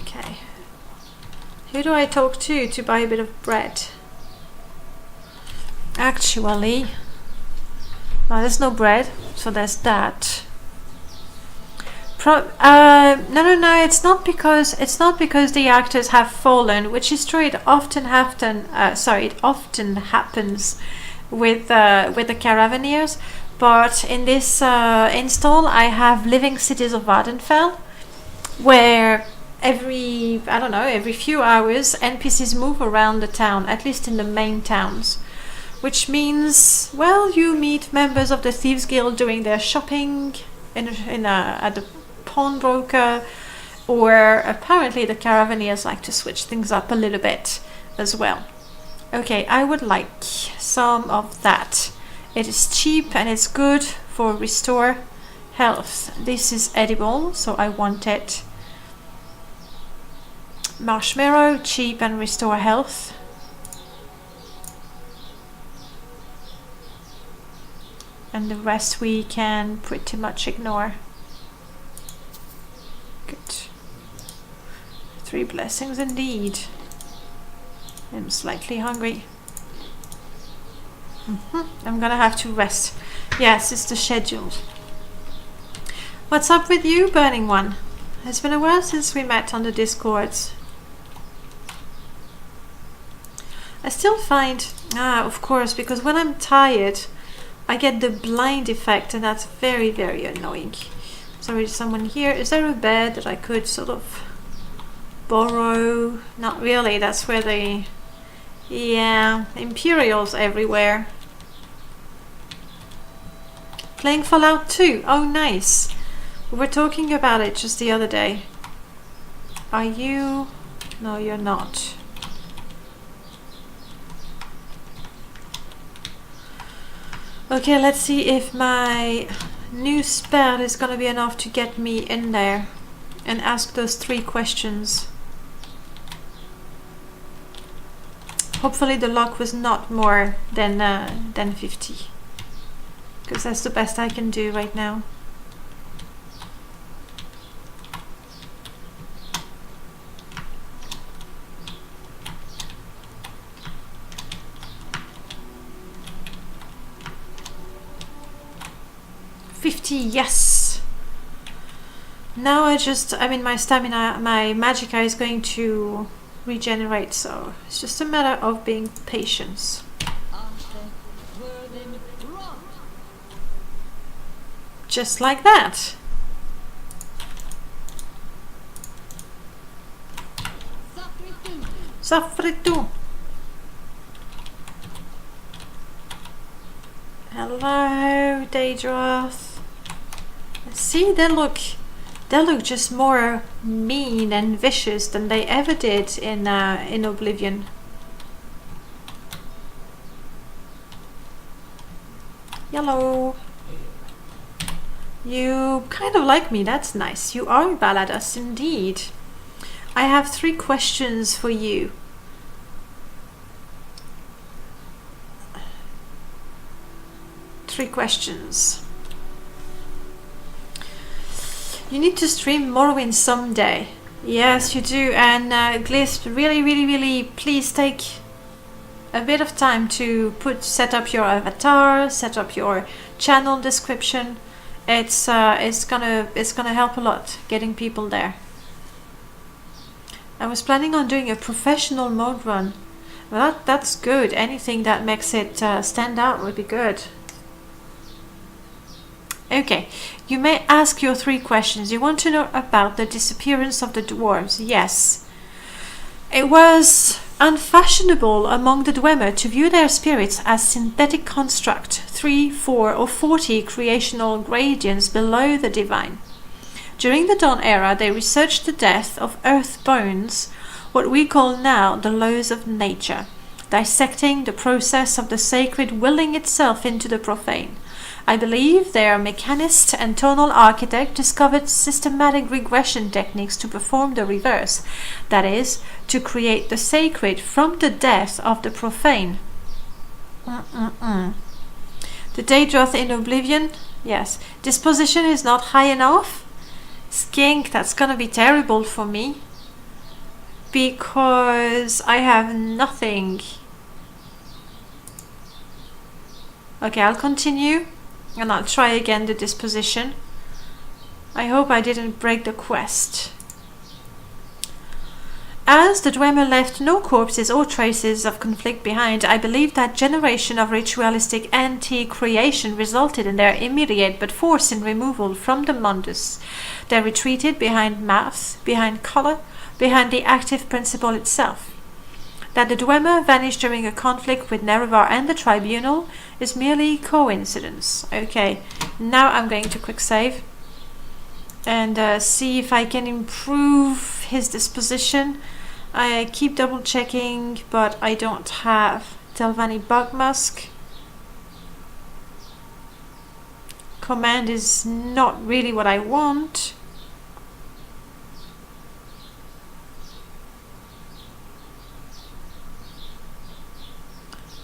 Okay. Who do I talk to buy a bit of bread? Actually, no, there's no bread, so there's that. No. It's not because the actors have fallen, which is true. It often happens with the Caravaneers. But in this install, I have Living Cities of Vardenfell, where every few hours NPCs move around the town, at least in the main towns, which means, well, you meet members of the Thieves Guild doing their shopping at the pawnbroker, or apparently the Caravaneers like to switch things up a little bit as well. Okay, I would like some of that. It is cheap and it's good for restore health. This is edible, so I want it. Marshmallow, cheap and restore health. And the rest we can pretty much ignore. Good. 3 blessings indeed. I'm slightly hungry. I'm gonna have to rest. Yes, it's the schedule. What's up with you, Burning One? It's been a while since we met on the Discords. I still find, of course, because when I'm tired, I get the blind effect, and that's very, very annoying. Sorry, someone here. Is there a bed that I could sort of borrow? Not really. That's where they... Yeah, Imperials everywhere. Playing Fallout 2. Oh, nice. We were talking about it just the other day. Are you... No, you're not. Okay, let's see if my new spell is gonna be enough to get me in there and ask those 3 questions. Hopefully the luck was not more than 50, because that's the best I can do right now. Yes. Now my stamina, my magicka is going to regenerate, so it's just a matter of being patient. Just like that. Safritu. Hello, Daedroth. See, they look just more mean and vicious than they ever did in Oblivion. Yellow. You kind of like me, that's nice. You are Valadas indeed. I have 3 questions for you. Three questions. You need to stream Morrowind someday. Yes, you do. And Gliss, really, please take a bit of time to set up your avatar, set up your channel description. It's gonna help a lot getting people there. I was planning on doing a professional mode run. Well, that's good. Anything that makes it stand out would be good. Okay, you may ask your 3 questions. You want to know about the disappearance of the dwarves? Yes. It was unfashionable among the Dwemer to view their spirits as synthetic construct, 3, 4, or 40 creational gradients below the divine. During the Dawn era, they researched the death of earth bones, what we call now the laws of nature, dissecting the process of the sacred willing itself into the profane. I believe their mechanist and tonal architect discovered systematic regression techniques to perform the reverse, that is, to create the sacred from the death of the profane. The Daedroth in Oblivion? Yes. Disposition is not high enough? Skink, that's gonna be terrible for me. because I have nothing. Okay, I'll continue and I'll try again the disposition. I hope I didn't break the quest. As the Dwemer left no corpses or traces of conflict behind, I believe that generation of ritualistic anti-creation resulted in their immediate but forced removal from the Mundus. They retreated behind math, behind color, behind the active principle itself. That the Dwemer vanished during a conflict with Nerevar and the Tribunal is merely coincidence. Okay, now I'm going to quick save and see if I can improve his disposition. I keep double checking, but I don't have Telvanni Bug Musk. Command is not really what I want.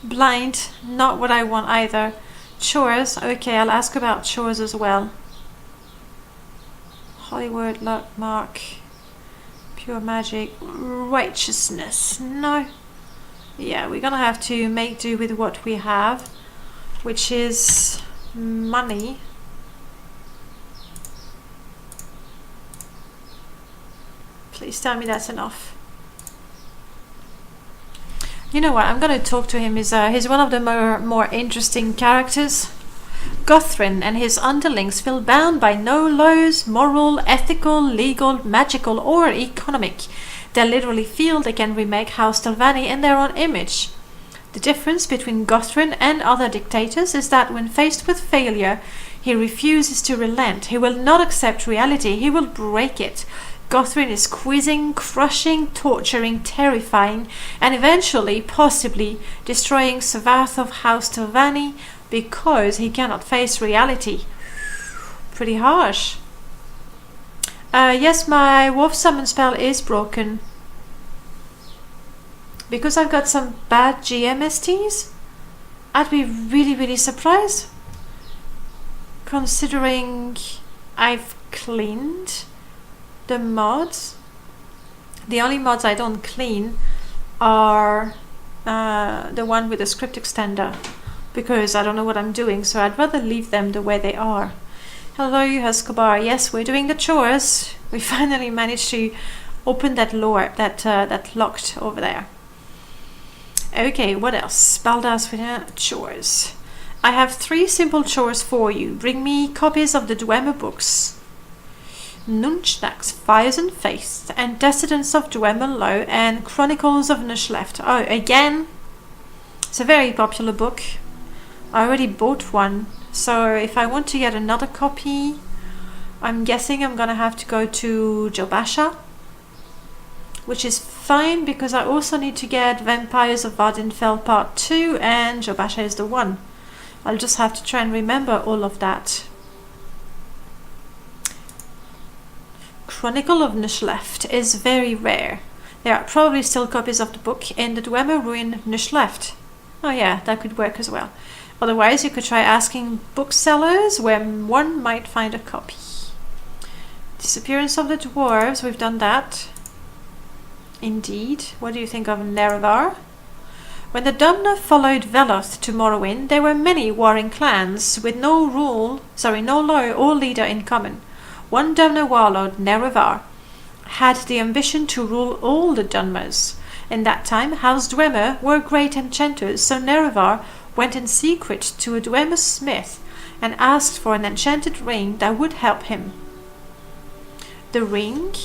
Blind, not what I want either. Chores, okay, I'll ask about chores as well. Hollywood, luck, mark, pure magic, righteousness, no. Yeah, we're gonna have to make do with what we have, which is money. Please tell me that's enough. You know what, I'm gonna talk to him. He's one of the more interesting characters. Gothrin and his underlings feel bound by no laws, moral, ethical, legal, magical, or economic. They literally feel they can remake House Telvanni in their own image. The difference between Gothrin and other dictators is that when faced with failure, he refuses to relent. He will not accept reality, he will break it. Gothrin is squeezing, crushing, torturing, terrifying, and eventually, possibly, destroying Savath of House Telvanni because he cannot face reality. Pretty harsh. Yes, my wolf summon spell is broken. Because I've got some bad GMSTs? I'd be really, really surprised. Considering I've cleaned the mods. The only mods I don't clean are the one with the script extender, because I don't know what I'm doing, so I'd rather leave them the way they are. Hello, Escobar. Yes, we're doing the chores. We finally managed to open that that locked over there. Okay, what else? Baldas with chores. I have 3 simple chores for you. Bring me copies of the Dwemer books. Nunchnax, Fires and Faith, and Descendants of Dwemer Low, and Chronicles of Nushleft. Oh, again? It's a very popular book. I already bought one, so if I want to get another copy, I'm guessing I'm gonna have to go to Jobasha, which is fine because I also need to get Vampires of Vardinfell Part 2, and Jobasha is the one. I'll just have to try and remember all of that. Chronicle of Nushleft is very rare. There are probably still copies of the book in the Dwemer Ruin Nushleft. Oh yeah, that could work as well. Otherwise, you could try asking booksellers where one might find a copy. Disappearance of the dwarves, we've done that. Indeed. What do you think of Nerevar? When the Dumner followed Veloth to Morrowind, there were many warring clans with no law or leader in common. One Dumner warlord, Nerevar, had the ambition to rule all the Dunmers. In that time, House Dwemer were great enchanters, so Nerevar went in secret to a Dwemer smith and asked for an enchanted ring that would help him. The ring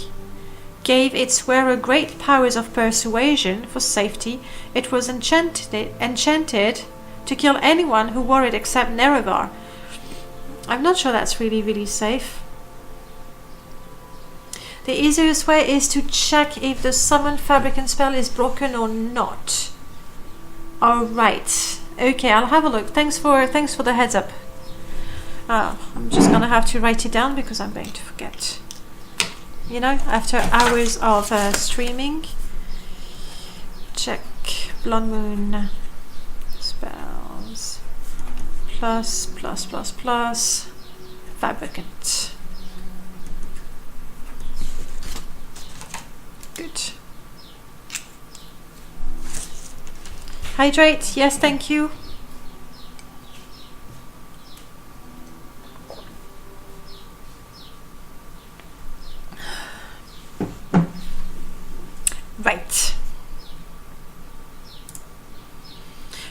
gave its wearer great powers of persuasion. For safety, it was enchanted to kill anyone who wore it except Nerevar. I'm not sure that's really safe. The easiest way is to check if the summon fabricant spell is broken or not. Alright. Okay, I'll have a look. Thanks for the heads up. I'm just gonna have to write it down because I'm going to forget. You know, after hours of streaming. Check. Blood Moon. Spells. Plus. Fabricant. Good. Hydrate. Yes, thank you. Right.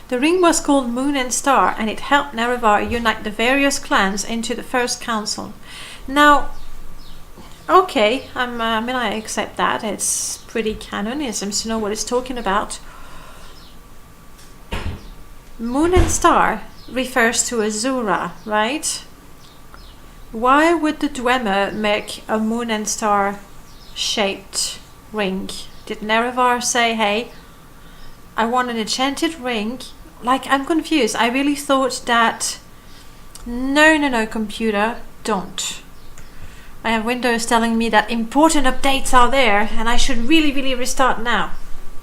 The ring was called Moon and Star, and it helped Nerevar unite the various clans into the first council. Now, okay, I accept that. It's pretty canon. It seems to know what it's talking about. Moon and Star refers to Azura, right? Why would the Dwemer make a Moon and Star shaped ring? Did Nerevar say, hey, I want an enchanted ring? Like, I'm confused. I really thought that... No, computer, don't. I have Windows telling me that important updates are there and I should really restart now.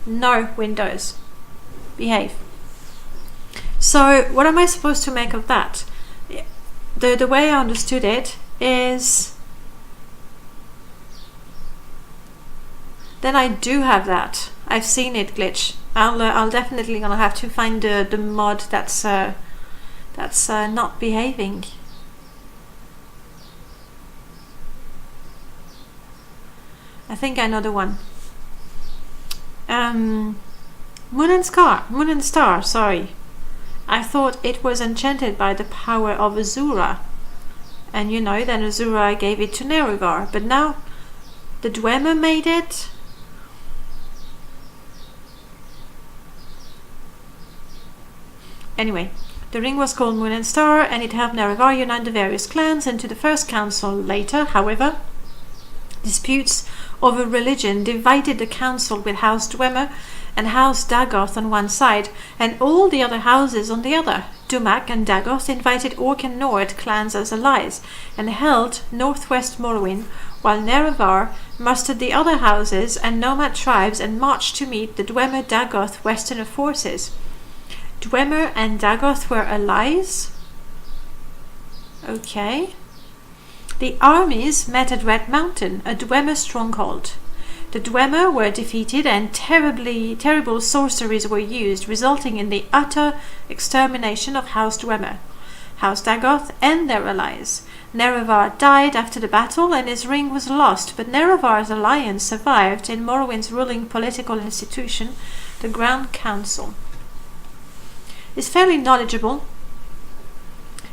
No, Windows. Behave. So, what am I supposed to make of that? The way I understood it is... Then I do have that. I've seen it glitch. I'll definitely gonna have to find the mod that's not behaving. I think I know the one. Moon and Star. Sorry, I thought it was enchanted by the power of Azura, and then Azura gave it to Nerevar. But now the Dwemer made it. Anyway, the ring was called Moon and Star, and it helped Nerevar unite the various clans into the first council. Later, however, disputes over religion divided the council, with House Dwemer and House Dagoth on one side, and all the other houses on the other. Dumak and Dagoth invited Orc and Nord clans as allies, and held northwest Morrowind, while Nerevar mustered the other houses and nomad tribes and marched to meet the Dwemer-Dagoth Westerner forces. Dwemer and Dagoth were allies? Okay. The armies met at Red Mountain, a Dwemer stronghold. The Dwemer were defeated and terrible sorceries were used, resulting in the utter extermination of House Dwemer, House Dagoth, and their allies. Nerevar died after the battle and his ring was lost, but Nerevar's alliance survived in Morrowind's ruling political institution, the Grand Council. Is fairly knowledgeable,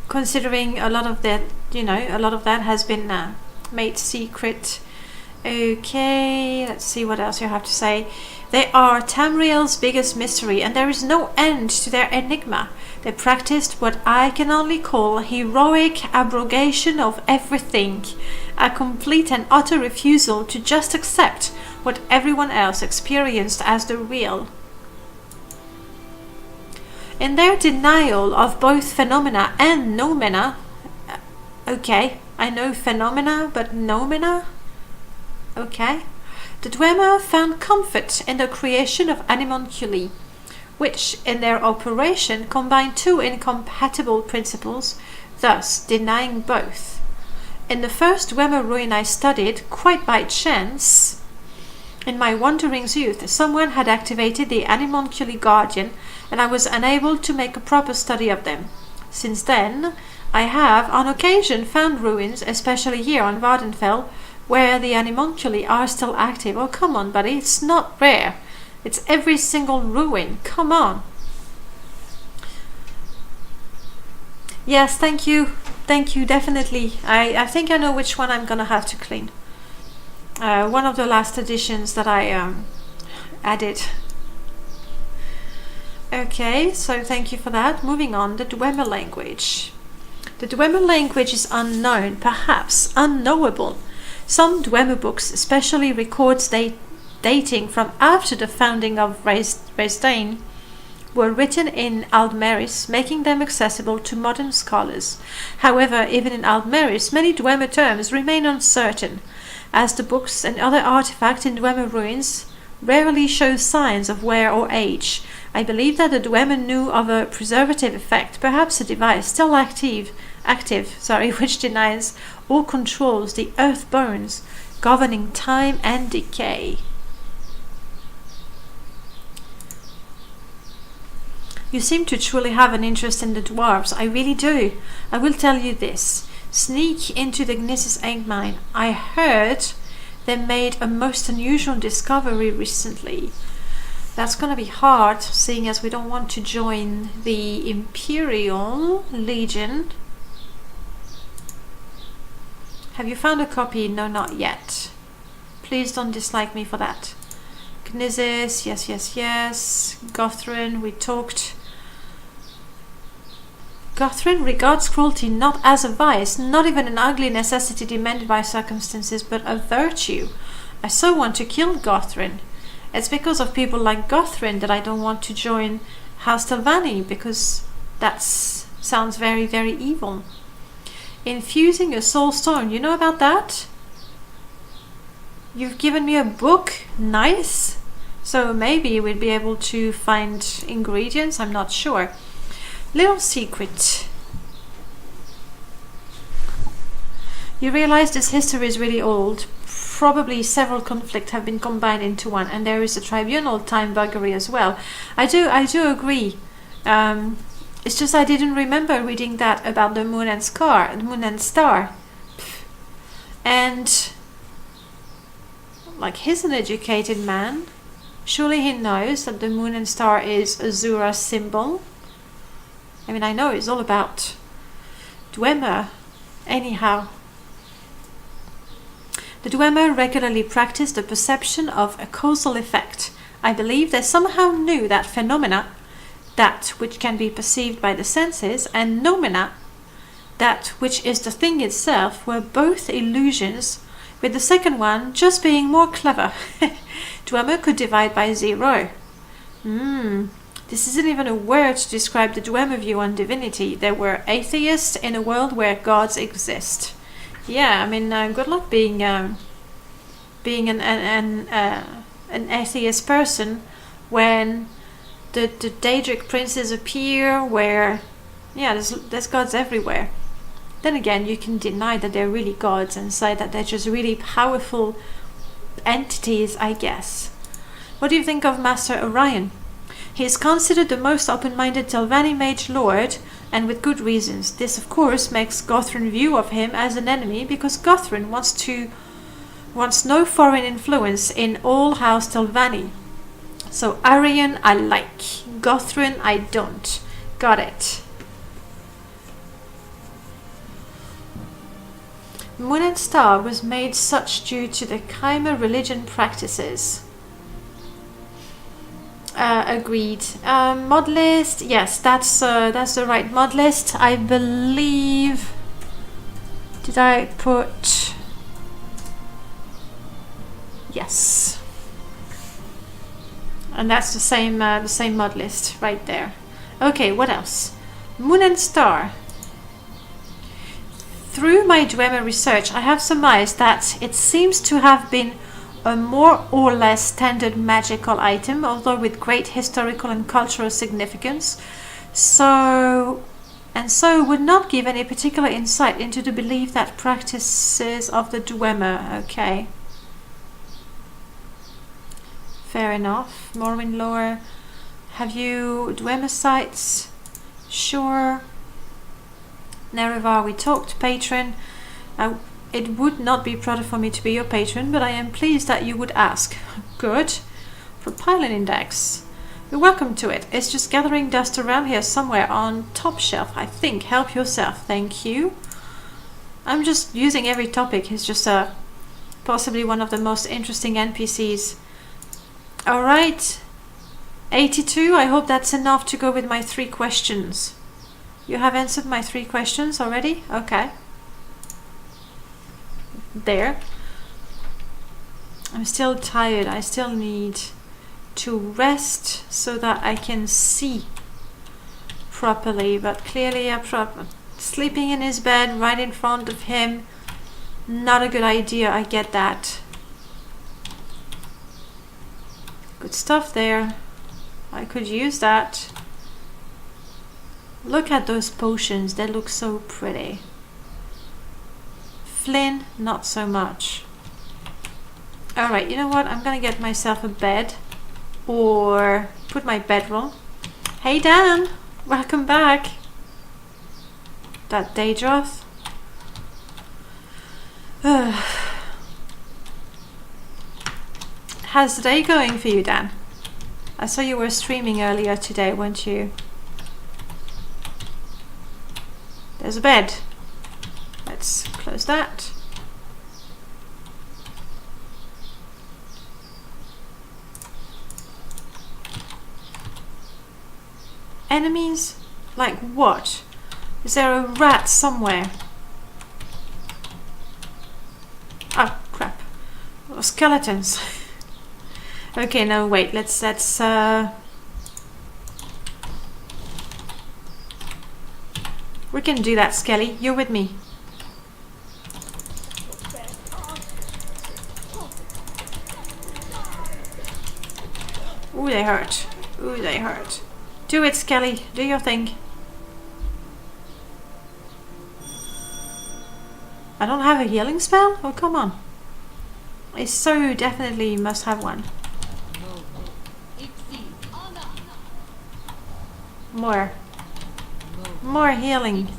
considering a lot of that, has been made secret. Okay, let's see what else you have to say. They are Tamriel's biggest mystery, and there is no end to their enigma. They practiced what I can only call heroic abrogation of everything, a complete and utter refusal to just accept what everyone else experienced as the real. In their denial of both phenomena and noumena, okay, I know phenomena, but noumena, okay, the Dwemer found comfort in the creation of animunculi, which in their operation combine two incompatible principles, thus denying both. In the first Dwemer ruin I studied, quite by chance, in my wanderings youth, someone had activated the animunculi guardian, and I was unable to make a proper study of them. Since then, I have on occasion found ruins, especially here on Vardenfell, where the animunculi are still active. Oh, come on, buddy, it's not rare. It's every single ruin. Come on. Yes, thank you. Thank you, definitely. I think I know which one I'm gonna have to clean. One of the last editions that I added. Okay, so thank you for that. Moving on, the Dwemer language. The Dwemer language is unknown, perhaps unknowable. Some Dwemer books, especially records dating from after the founding of Resdain, were written in Aldmeris, making them accessible to modern scholars. However, even in Aldmeris, many Dwemer terms remain uncertain, as the books and other artifacts in Dwemer ruins rarely show signs of wear or age. I believe that the Dwemer knew of a preservative effect, perhaps a device still active, which denies or controls the earth bones, governing time and decay. You seem to truly have an interest in the dwarves. I really do. I will tell you this. Sneak into the Gnissis ink mine. I heard they made a most unusual discovery recently. That's going to be hard, seeing as we don't want to join the Imperial Legion. Have you found a copy? No, not yet. Please don't dislike me for that. Gnissis, yes, yes, yes. Gothrin, we talked. Gothrin regards cruelty not as a vice, not even an ugly necessity demanded by circumstances, but a virtue. I so want to kill Gothrin. It's because of people like Gothrin that I don't want to join House Telvanni, because that sounds very, very evil. Infusing a soul stone, you know about that? You've given me a book? Nice. So maybe we'd be able to find ingredients, I'm not sure. Little secret. You realize this history is really old. Probably several conflicts have been combined into one, and there is a tribunal time buggery as well. I do agree. It's just I didn't remember reading that about the moon and star. And like, he's an educated man. Surely he knows that the moon and star is Azura's symbol. I mean, I know it's all about Dwemer. Anyhow, the Dwemer regularly practice the perception of a causal effect. I believe they somehow knew that phenomena, that which can be perceived by the senses, and noumena, that which is the thing itself, were both illusions, with the second one just being more clever. Dwemer could divide by zero. This isn't even a word to describe the Dwemer view on divinity. They were atheists in a world where gods exist. Yeah, I mean, good luck being an atheist person when the Daedric princes appear, where there's gods everywhere. Then again, you can deny that they're really gods and say that they're just really powerful entities, I guess. What do you think of Master Orion? He is considered the most open-minded Telvanni mage lord, and with good reasons. This, of course, makes Gothrin's view of him as an enemy, because Gothrin wants no foreign influence in all House Telvanni. So Arian I like, Gothrin I don't. Got it. Moon and Star was made such due to the Chimera religion practices. Agreed. Modlist, yes, that's the right modlist. I believe. Did I put? Yes. And that's the same modlist right there. Okay, what else? Moon and Star. Through my Dwemer research, I have surmised that it seems to have been a more or less standard magical item, although with great historical and cultural significance. So would not give any particular insight into the belief that practices of the Dwemer. Okay. Fair enough. Morrowind lore. Have you Dwemer sites? Sure. Nerevar, we talked. Patron. It would not be proper for me to be your patron, but I am pleased that you would ask. Good. Propylon index. You're welcome to it. It's just gathering dust around here somewhere on top shelf, I think. Help yourself. Thank you. I'm just using every topic. It's just possibly one of the most interesting NPCs. Alright. 82. I hope that's enough to go with my 3 questions. You have answered my 3 questions already? Okay. There. I'm still tired. I still need to rest so that I can see properly, but clearly sleeping in his bed right in front of him, not a good idea. I get that. Good stuff there. I could use that. Look at those potions. They look so pretty. Flynn, not so much. Alright, you know what? I'm gonna get myself a bed, or put my bedroll. Hey Dan, welcome back. That Daedroth. How's the day going for you, Dan? I saw you were streaming earlier today, weren't you? There's a bed. Let's close that. Enemies? Like what? Is there a rat somewhere? Oh crap. Oh, skeletons. Okay, no wait, let's we can do that, Skelly. You're with me. Ooh, they hurt. Ooh, they hurt. Do it, Skelly. Do your thing. I don't have a healing spell? Oh, come on. I so definitely must have one. More. More healing.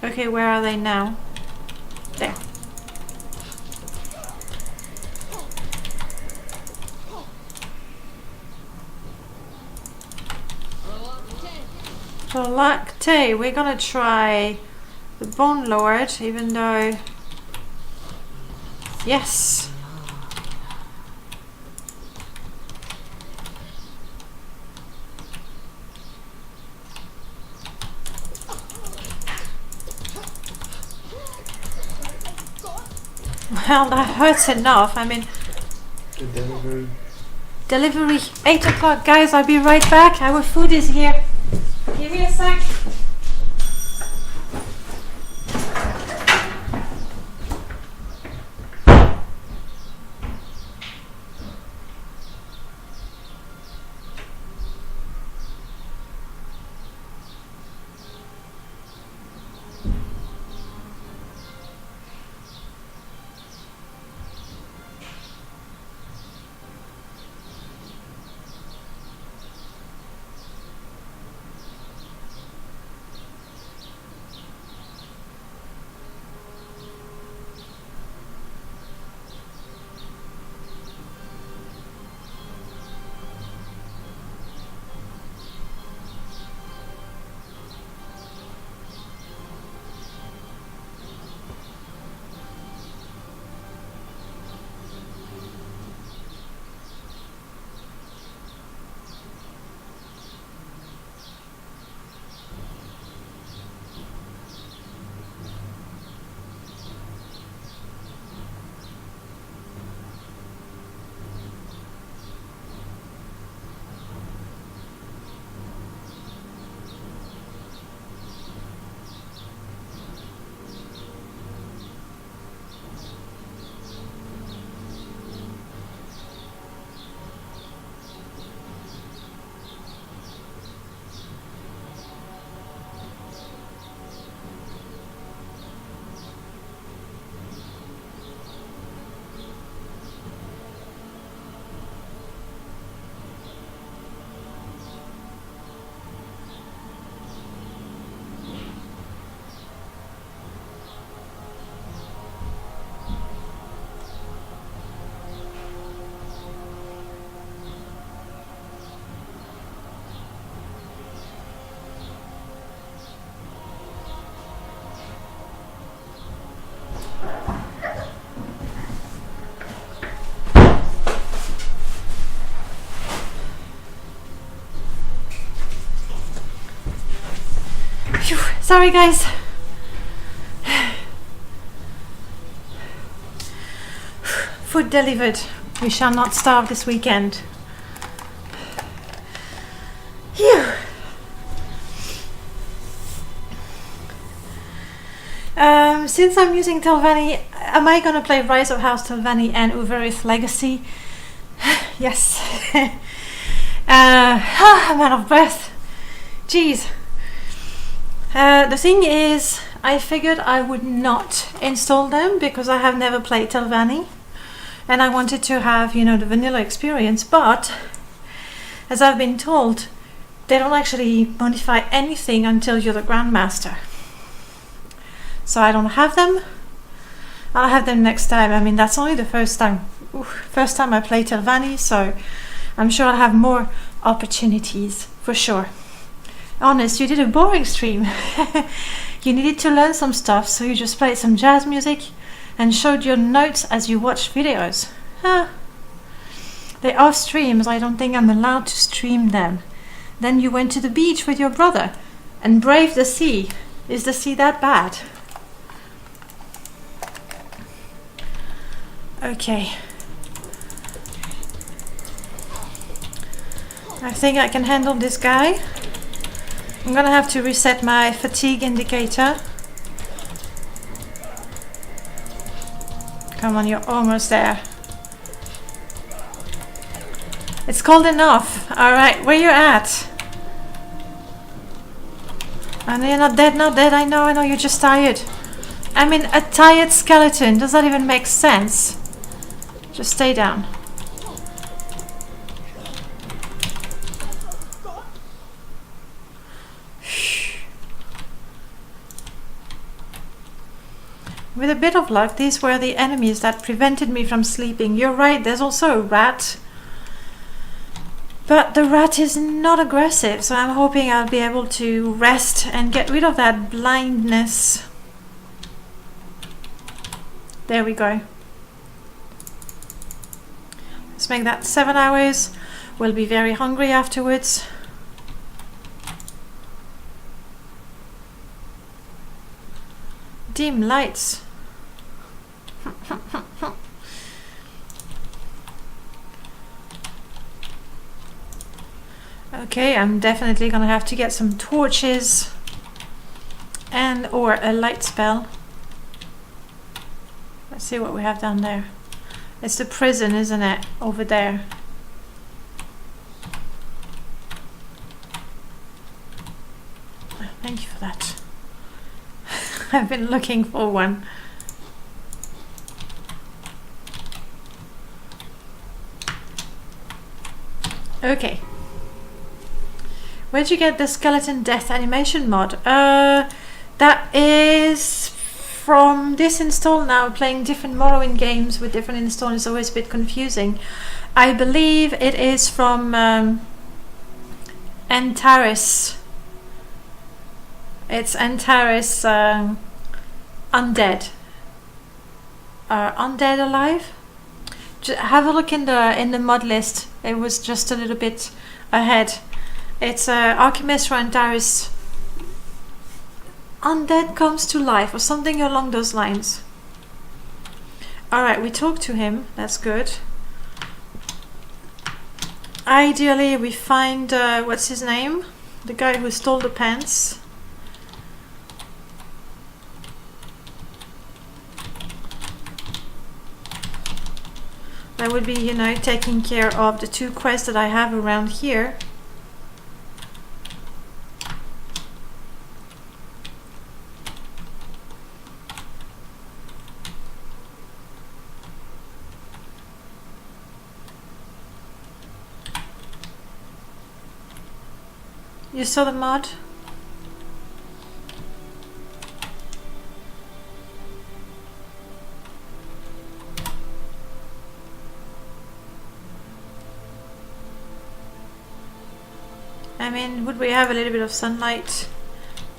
Okay, where are they now? There. Galacte, we're gonna try the Bone Lord, even though... Yes! Well, that hurts enough. I mean... The delivery. Delivery, 8 o'clock, guys. I'll be right back. Our food is here. Give me a sec. Phew, sorry guys. Food delivered. We shall not starve this weekend. Phew. Since I'm using Telvanni, am I gonna play Rise of House Telvanni and Uberith Legacy? Yes. I'm out of breath. Jeez. The thing is, I figured I would not install them because I have never played Telvanni and I wanted to have, you know, the vanilla experience, but as I've been told, they don't actually modify anything until you're the Grandmaster. So I don't have them. I'll have them next time. I mean, that's only the first time I play Telvanni, so I'm sure I'll have more opportunities for sure. Honest, you did a boring stream. You needed to learn some stuff, so you just played some jazz music and showed your notes as you watched videos. They are streams. I don't think I'm allowed to stream them. Then you went to the beach with your brother and braved the sea. Is the sea that bad? Okay. I think I can handle this guy. I'm gonna have to reset my fatigue indicator. Come on, you're almost there. It's cold enough. Alright, where you at? I know you're not dead, I know, you're just tired. I mean, a tired skeleton, does that even make sense? Just stay down. With a bit of luck, these were the enemies that prevented me from sleeping. You're right, there's also a rat. But the rat is not aggressive, so I'm hoping I'll be able to rest and get rid of that blindness. There we go. Let's make that 7 hours. We'll be very hungry afterwards. Dim lights. Okay, I'm definitely gonna have to get some torches and or a light spell. Let's see what we have down there. It's the prison, isn't it? Over there. Thank you for that. I've been looking for one. Okay. Where'd you get the skeleton death animation mod? That is from this install now. Playing different Morrowind games with different installs is always a bit confusing. I believe it is from Antares. It's Antares Undead. Undead Alive? Have a look in the mod list. It was just a little bit ahead. It's Archimestra Antares Undead Comes to Life or something along those lines. Alright, we talked to him. That's good. Ideally we find what's his name? The guy who stole the pants. That would be, you know, taking care of the 2 quests that I have around here. You saw the mod? I mean, would we have a little bit of sunlight?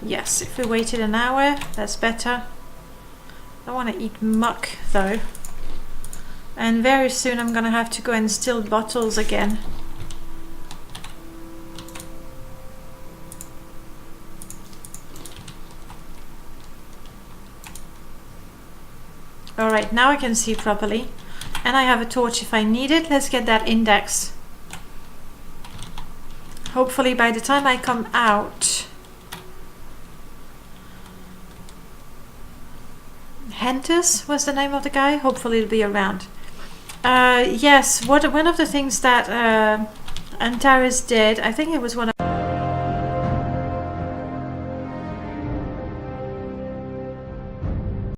Yes, if we waited an hour, that's better. I want to eat muck though. And very soon I'm gonna have to go and steal bottles again. Alright, now I can see properly. And I have a torch if I need it. Let's get that index. Hopefully by the time I come out... Hentus was the name of the guy? Hopefully it'll be around. Yes, one of the things that Antares did, I think it was one of...